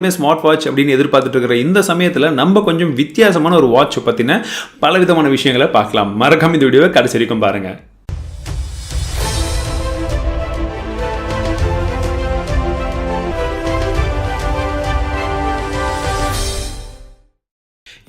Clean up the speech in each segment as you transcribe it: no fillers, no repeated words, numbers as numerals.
Smart watch அப்படின்னு எதிர்பார்த்துட்டு இருக்கிற இந்த சமயத்தில் நம்ம கொஞ்சம் வித்தியாசமான ஒரு வாட்ச் பற்றின பலவிதமான விஷயங்களை பார்க்கலாம். மறக்காம இந்த வீடியோவை கடைசி வரைக்கும் பாருங்க.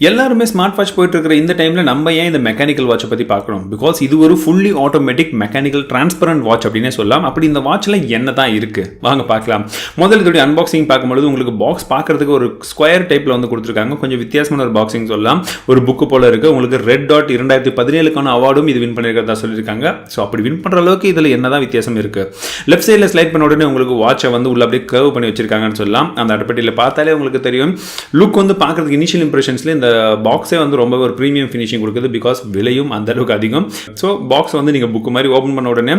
எல்லாருமே ஸ்மார்ட் வாட்ச் போயிட்டு இருக்கிற இந்த டைமில் நம்ம ஏன் இந்த மெக்கானிக்கல் வாட்சை பற்றி பார்க்கணும்? பிகாஸ் இது ஒரு fully automatic mechanical transparent watch அப்படின்னே சொல்லலாம். அப்படி இந்த வாட்சில் என்ன தான் இருக்குது வாங்க பார்க்கலாம். முதல்ல இதோடைய அன்பாக்சிங் பார்க்கும்போது உங்களுக்கு பாக்ஸ் பார்க்குறதுக்கு ஒரு ஸ்கொயர் டைப்பில் வந்து கொடுத்துருக்காங்க. கொஞ்சம் வித்தியாசமான ஒரு பாக்ஸிங் சொல்லலாம். ஒரு புக்கு போல் இருக்குது. உங்களுக்கு ரெட் டாட் 2017 அவார்டும் இது வின் பண்ணியிருக்கிறதா சொல்லியிருக்காங்க. ஸோ அப்படி வின் பண்ணுற அளவுக்கு இதில் என்ன தான் வித்தியாசம் இருக்குது? லெஃப்ட் சைடில் ஸ்லைட் பண்ண உடனே உங்களுக்கு வாட்சை வந்து உள்ள அப்படியே கர்வ் பண்ணி வச்சிருக்காங்கன்னு சொல்லலாம். அந்த அட்டைப்பட்டியில் பார்த்தாலே உங்களுக்கு தெரியும். லுக் வந்து பார்க்குறதுக்கு இனிஷியல் இம்ப்ரெஷன்ஸில் இந்த பாக்ஸே வந்து ரொம்ப ஒரு ப்ரீமியம் ஃபினிஷிங் கொடுக்குது. பிகாஸ் விலையும் அந்த அளவுக்கு அதிகம். ஸோ பாக்ஸ் வந்து நீங்கள் புக்கு மாதிரி ஓப்பன் பண்ண உடனே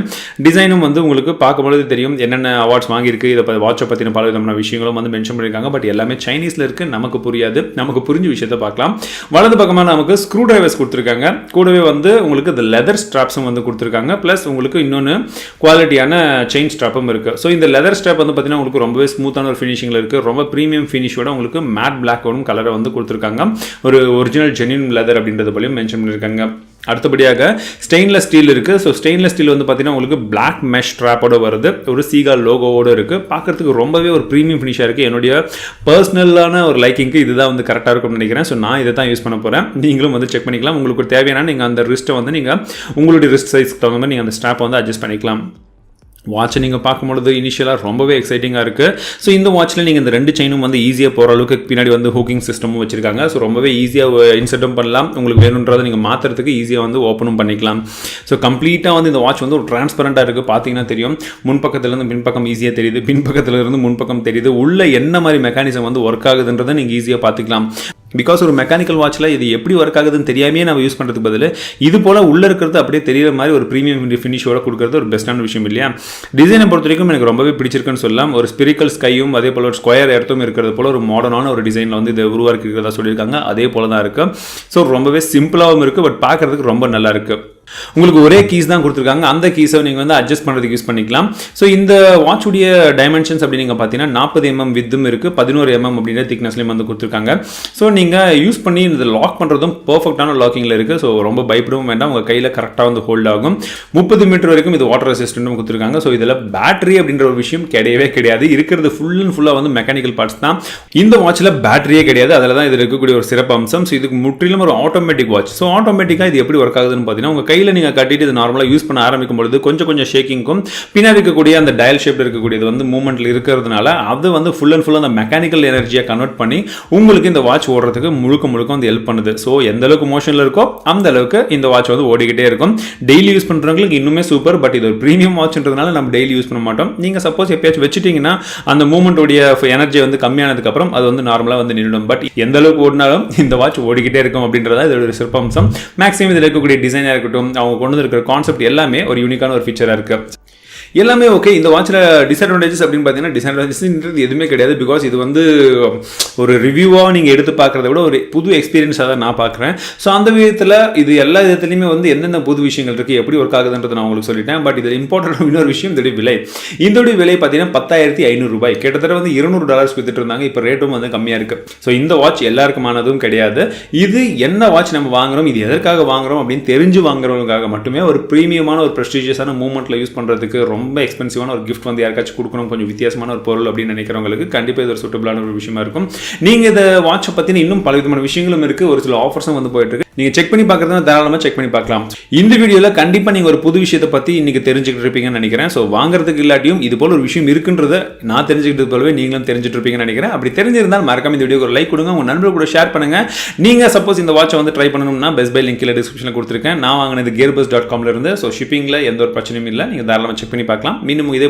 டிசைனும் வந்து உங்களுக்கு பார்க்கும்போது தெரியும் என்னென்ன அவார்ட்ஸ் வாங்கியிருக்கு. இதை வாட்சை பற்றின பல விதமான விஷயங்களும் வந்து மென்ஷன் பண்ணியிருக்காங்க. பட் எல்லாமே சைனீஸில் இருக்குது, நமக்கு புரியாது. நமக்கு புரிஞ்ச விஷயத்தை பார்க்கலாம். வலது பக்கமாக நமக்கு ஸ்க்ரூ டிரைவர்ஸ் கொடுத்துருக்காங்க. கூடவே வந்து உங்களுக்கு இந்த லெதர் ஸ்ட்ராப்ஸும் வந்து கொடுத்துருக்காங்க. ப்ளஸ் உங்களுக்கு இன்னொன்று குவாலிட்டியான செயின் ஸ்ட்ராப்பும் இருக்குது. ஸோ இந்த லெதர் ஸ்ட்ராப் வந்து பார்த்தீங்கன்னா உங்களுக்கு ரொம்பவே ஸ்மூத்தான ஒரு ஃபினிஷிங்கில் இருக்குது. ரொம்ப ப்ரீமியம் ஃபினிஷோட உங்களுக்கு மேட் பிளாக்கோடும் கலரை வந்து கொடுத்துருக்காங்க. ஒரு ஒரிஜினல் ஜென்யூன் லெதர் அப்படின்றது போலையும் மென்ஷன் பண்ணியிருக்காங்க. அடுத்தபடியாக ஸ்டெயின்லெஸ் ஸ்டீல் இருக்குது. ஸோ ஸ்டெயின்லெஸ் ஸ்டீல் வந்து பார்த்தீங்கன்னா உங்களுக்கு பிளாக் மெஷ் ஸ்ட்ராப்போட வருது. ஒரு சீகா லோகோவோடு இருக்குது. பார்க்குறதுக்கு ரொம்பவே ஒரு ப்ரீமியம் ஃபினிஷாக இருக்குது. என்னுடைய பர்சனலான ஒரு லைக்கிங்க்கு இதுதான் வந்து கரெக்டாக இருக்கும்னு நினைக்கிறேன். ஸோ நான் இதை தான் யூஸ் பண்ண போகிறேன். நீங்களும் வந்து செக் பண்ணிக்கலாம். உங்களுக்கு தேவையான நீங்கள் அந்த ரிஸ்ட்டை வந்து நீங்கள் உங்களுடைய ரிஸ்ட் சைஸ்க்கு தகுந்த மாதிரி நீங்கள் அந்த ஸ்ட்ராப்பை வந்து அட்ஜஸ்ட் பண்ணிக்கலாம். வாட்சை நீங்கள் பார்க்கும்பொழுது இனிஷியலாக ரொம்பவே எக்ஸைட்டிங்காக இருக்குது. ஸோ இந்த வாட்சில் நீங்கள் இந்த ரெண்டு செயினும் வந்து ஈஸியாக போகிற அளவுக்கு பின்னாடி வந்து ஹூக்கிங் சிஸ்டமும் வச்சிருக்காங்க. ஸோ ரொம்பவே ஈஸியாக இன்சர்ட்டும் பண்ணலாம். உங்களுக்கு வேணுன்றதை நீங்கள் மாற்றுறதுக்கு ஈஸியாக வந்து ஓப்பனும் பண்ணிக்கலாம். ஸோ கம்ப்ளீட்டாக வந்து இந்த வாட்ச் வந்து ஒரு டிரான்ஸ்பரண்ட்டாக இருக்குது. பார்த்தீங்கன்னா தெரியும். முன்பக்கத்துலேருந்து பின்பக்கம் ஈஸியாக தெரியுது, பின்பக்கத்துலேருந்து முன்பக்கம் தெரியுது. உள்ள என்ன மாதிரி மெக்கானிசம் வந்து ஒர்க் ஆகுதுன்றதை நீங்கள் ஈஸியாக பார்த்துக்கலாம். பிகாஸ் ஒரு மெக்கானிக்கல் வாட்சில் இது எப்படி ஒர்க் ஆகுதுன்னு தெரியாமே நம்ம யூஸ் பண்ணுறதுக்கு பதில் இது போல் உள்ளே இருக்கிறது அப்படியே தெரியிற மாதிரி ஒரு ப்ரீமியம் ஃபினிஷோட கொடுக்குறது ஒரு பெஸ்ட்டான விஷயம் இல்லையா? டிசைனை பொறுத்த வரைக்கும் எனக்கு ரொம்பவே பிடிச்சிருக்குன்னு சொல்லலாம். ஒரு ஸ்பிரிக்கல் ஸ்கையும் அதே போல் ஒரு ஸ்கொயர் எர்த்தும் இருக்கிறது போல் ஒரு மாடர்னான ஒரு டிசைனில் வந்து இதை உருவாக்கி இருக்கிறதா சொல்லியிருக்காங்க. அதே போல் தான் இருக்குது. ஸோ ரொம்பவே சிம்பிளாகவும் இருக்குது. பட் பார்க்குறதுக்கு ரொம்ப நல்லா இருக்குது. உங்களுக்கு ஒரே கீஸ் தான் கொடுத்துருக்காங்க. அந்த கீஸை நீங்கள் வந்து அட்ஜஸ்ட் பண்ணுறதுக்கு யூஸ் பண்ணிக்கலாம். ஸோ இந்த வாட்சுடைய டைமென்ஷன்ஸ் அப்படி நீங்கள் பார்த்தீங்கன்னா 40 mm வித்தும் இருக்குது, 11 mm அப்படின்ற திக்னஸ்லையும் வந்து கொடுத்துருக்காங்க. ஸோ நீங்கள் யூஸ் பண்ணி இந்த லாக் பண்ணுறதும் பர்ஃபெக்டான லாக்கிங்கில் இருக்குது. ஸோ ரொம்ப பயப்படவும் வேண்டாம். உங்கள் கையில் கரெக்டாக வந்து ஹோல்ட் ஆகும். 30 மீட்டர் வரைக்கும் இது வாட்டர் ரெசிஸ்டன்ட்டும் கொடுத்துருக்காங்க. ஸோ இதில் பேட்டரி அப்படின்ற ஒரு விஷயம் கிடையவே கிடையாது. இருக்கிறது ஃபுல் அண்ட் ஃபுல்லாக வந்து மெக்கானிக்கல் பார்ட்ஸ் தான். இந்த வாட்சில் பேட்டரியே கிடையாது. அதில் தான் இது இருக்கக்கூடிய ஒரு சிறப்பு அம்சம். ஸோ இதுக்கு முற்றிலும் ஒரு ஆட்டோமேட்டிக் வாட்ச். ஸோ ஆட்டோமேட்டிக்காக இது எப்படி ஒர்க் ஆகுதுன்னு பார்த்தீங்கன்னா உங்கள் கையில் நீங்கள் கட்டிட்டு இது நார்மலாக யூஸ் பண்ண ஆரம்பிக்கும் பொழுது கொஞ்சம் ஷேக்கிங்கும் பின்னாடி இருக்கக்கூடிய அந்த டயல் ஷேப்ல இருக்கக்கூடியது வந்து மூவ்மெண்ட்ல இருக்கிறதுனால அது வந்து ஃபுல் அண்ட் ஃபுல் அந்த மெக்கானிக்கல் எனர்ஜியை கன்வெர்ட் பண்ணி உங்களுக்கு இந்த வாட்ச் ஓடுறதுக்கு முழுக்க வந்து ஹெல்ப் பண்ணுது. ஸோ எந்த அளவுக்கு மோஷனில் இருக்கோ அந்த அளவுக்கு இந்த வாட்ச் வந்து ஓடிக்கிட்டே இருக்கும். டெய்லி யூஸ் பண்ணுறவங்களுக்கு இன்னுமே சூப்பர். பட் இது ஒரு ப்ரீமியம் வாட்ச்ன்றதுனால நம்ம டெய்லி யூஸ் பண்ண மாட்டோம். நீங்கள் சப்போஸ் எப்பயாச்சும் வச்சுட்டீங்கன்னா அந்த மூவ்மெண்ட்டோடைய எனர்ஜி வந்து கம்மியானதுக்கு அப்புறம் அது வந்து நார்மலாக வந்து நின்றுடும். பட் எந்த அளவுக்கு ஓடினாலும் இந்த வாட்ச் ஓடிக்கிட்டே இருக்கும் அப்படின்றதா இதோட ஒரு சிறப்பம்சம். மேக்ஸிமம் இதில் இருக்கக்கூடிய டிசைனாக இருக்கட்டும், அவங்க கொண்டு இருக்கிற கான்செப்ட் எல்லாமே ஒரு யூனிக்கான ஒரு ஃபீச்சராக இருக்குது. எல்லாமே ஓகே. இந்த வாட்சில் டிஸ்அட்வான்டேஜஸ் அப்படின்னு பார்த்தீங்கன்னா டிஸ்அட்வான்டேஜஸ்ன்றது எதுவுமே கிடையாது. பிகாஸ் இது வந்து ஒரு ரிவ்யூவாக நீங்கள் எடுத்து பார்க்குறத விட ஒரு புது எக்ஸ்பீரியன்ஸாக தான் நான் பார்க்குறேன். ஸோ அந்த விதத்தில் இது எல்லா விதத்துலையுமே வந்து எந்தெந்த புது விஷயங்கள் இருக்குது, எப்படி ஒர்க் ஆகுதுன்றது நான் உங்களுக்கு சொல்லிட்டேன். பட் இதில் இம்பார்ட்டன்ட் இன்னொரு விஷயம் இதோடைய விலை. இதோடைய விலை பார்த்தீங்கன்னா 10,500 ரூபாய். கிட்டத்தட்ட வந்து $200 வித்துட்டு இருந்தாங்க. இப்போ ரேட்டும் வந்து கம்மியாக இருக்குது. ஸோ இந்த வாட்ச் எல்லாருக்குமானதும் கிடையாது. இது என்ன வாட்ச் நம்ம வாங்குறோம், இது எதற்காக வாங்குறோம் அப்படின்னு தெரிஞ்சு வாங்குறவங்களுக்காக மட்டுமே ஒரு ப்ரீமியமான ஒரு ப்ரெஸ்டீஜியஸான மூவ்மெண்ட்டில் யூஸ் பண்ணுறதுக்கு ரொம்ப எக்ஸ்பென்சிவான ஒரு கிஃப்ட் வந்து யாருக்காச்சும் கொடுக்கணும், கொஞ்சம் வித்தியாசமான ஒரு பொருள் அப்படின்னு நினைக்கிறவங்களுக்கு கண்டிப்பாக இது ஒரு சூட்டபிளான ஒரு விஷயமா இருக்கும். நீங்கள் இந்த வாட்சை பற்றின இன்னும் பல விதமான விஷயங்களும் இருக்குது. ஒரு சில ஆஃபர்ஸும் வந்து போயிட்டு இருக்கு. நீங்கள் செக் பண்ணி பார்க்குறதுனா தாராளமாக செக் பண்ணி பார்க்கலாம். இந்த வீடியோவில் கண்டிப்பாக நீங்கள் ஒரு புது விஷயத்தை பற்றி இன்னைக்கு தெரிஞ்சுக்கிட்டு இருப்பீங்கன்னு நினைக்கிறேன். ஸோ வாங்குறதுக்கு இல்லாட்டியும் இது போல ஒரு விஷயம் இருக்குன்றதை நான் தெரிஞ்சுக்கிட்டது போலவே நீங்களும் தெரிஞ்சுட்டு இருப்பீங்கன்னு நினைக்கிறேன். அப்படி தெரிஞ்சிருந்தால் மறக்காம இந்த வீடியோக்கு ஒரு லைக் கொடுங்க, உங்கள் நண்பர்கள் கூட ஷேர் பண்ணுங்க. நீங்கள் சப்போஸ் இந்த வாட்சை வந்து ட்ரை பண்ணணும்னா பெஸ்ட் பை லிங்க் டிஸ்கிரிப்ஷனில் கொடுத்துருக்கேன். நான் வாங்கினது gearbus.com இருந்து. ஸோ ஷிப்பிங்கில் எந்த ஒரு பிரச்சனையும் இல்லை. நீங்கள் தாராளமாக செக் பண்ணி பார்க்கலாம். மீண்டும் இதே